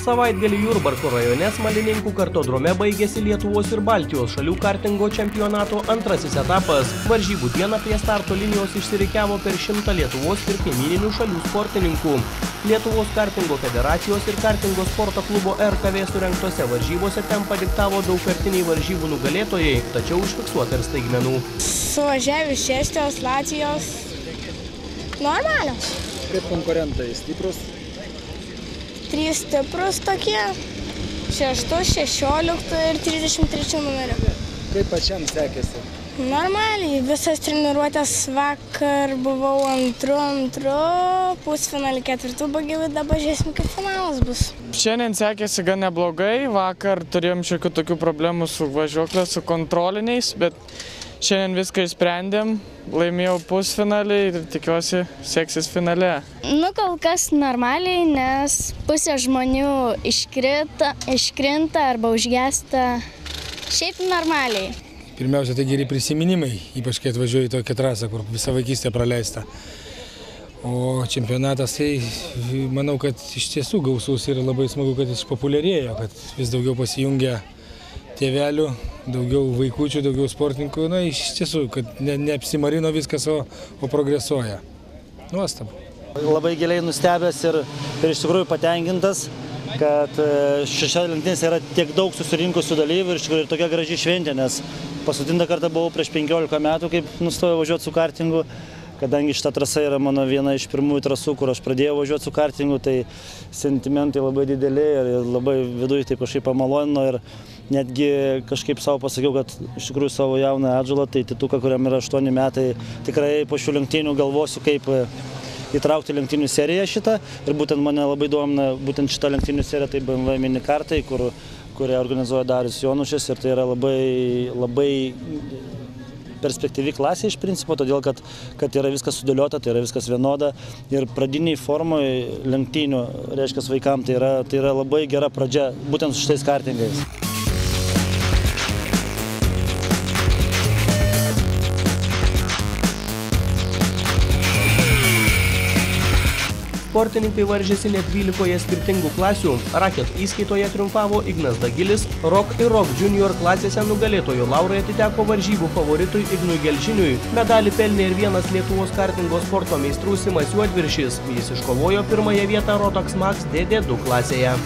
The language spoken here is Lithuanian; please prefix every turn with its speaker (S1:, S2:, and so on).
S1: Savaitgalį Jurbarko rajone Smalininkų kartodrome baigėsi Lietuvos ir Baltijos šalių kartingo čempionato antrasis etapas. Varžybų dieną prie starto linijos išsirikiavo per 100 Lietuvos ir kaimyninių šalių sportininkų. Lietuvos kartingo federacijos ir kartingo sporto klubo RKV surengtose varžybose tempą diktavo daugkartiniai varžybų nugalėtojai, tačiau užfiksuota ir staigmenų.
S2: Suvažiavę iš Estijos, Latvijos, normalios.
S3: Kaip konkurentai, stiprus?
S2: 3 stiprus tokie, 6, 16 ir 33 numerio.
S3: Kaip pačiam sekėsi?
S2: Normaliai, visas treniruotės vakar buvau antru, pusfinalį 4 baigiau, dabar žiūrėsim, kaip finalas bus.
S4: Šiandien sekėsi gan neblogai, vakar turėjom šiokių tokių problemų su važiuoklė, su kontroliniais, bet šiandien viską išsprendėm, laimėjau pusfinalį ir tikiuosi seksis finale.
S5: Kol kas normaliai, nes pusė žmonių iškrinta arba užgesta. Šiaip normaliai.
S6: Pirmiausia, tai geri prisiminimai, ypač kai atvažiuoju į tokią trasą, kur visą vaikystę praleista. O čempionatas, tai manau, kad iš tiesų gausus ir labai smagu, kad jis išpopuliarėjo, kad vis daugiau pasijungia tėvelių, daugiau vaikučių, daugiau sportininkų. Na, iš tiesų, kad neapsimarino viskas, o progresuoja. Nuostabu.
S7: Labai giliai nustebęs ir iš tikrųjų patenkintas, kad šiose lenktynėse yra tiek daug susirinkusių dalyvių ir iš tikrųjų tokia graži šventė, nes paskutinį kartą buvau prieš 15 metų, kaip nustojau važiuoti su kartingu, kadangi šita trasa yra mano viena iš pirmųjų trasų, kur aš pradėjau važiuoti su kartingu, tai sentimentai labai dideli ir labai viduje taip kažkaip pamalonino ir netgi kažkaip savo pasakiau, kad iš tikrųjų savo jauną atžalą, tai Tituką, kuriam yra 8 metai, tikrai po šių lenktynių galvosiu, kaip įtraukti lenktynių seriją šitą. Ir būtent mane labai domina būtent šitą lenktynių seriją, tai BMW mini kartai, kurią organizuoja Darius Jonušis. Ir tai yra labai perspektyvi klasė iš principo, todėl kad yra viskas sudėliota, tai yra viskas vienoda. Ir pradiniai formoje lenktynių, reiškia vaikams, tai yra labai gera pradžia būtent su šitais kartingais.
S1: Sportininkai varžėsi net 12 skirtingų klasių. Raket įskaitoje triumfavo Ignas Dagilis, Rock ir Rock Junior klasėse nugalėtojų laurai atiteko varžybų favoritui Ignui Gelžiniui. Medalį pelnė ir vienas Lietuvos kartingo sporto meistrų Simas Juodviršis. Jis iškovojo pirmąją vietą Rotax Max DD2 klasėje.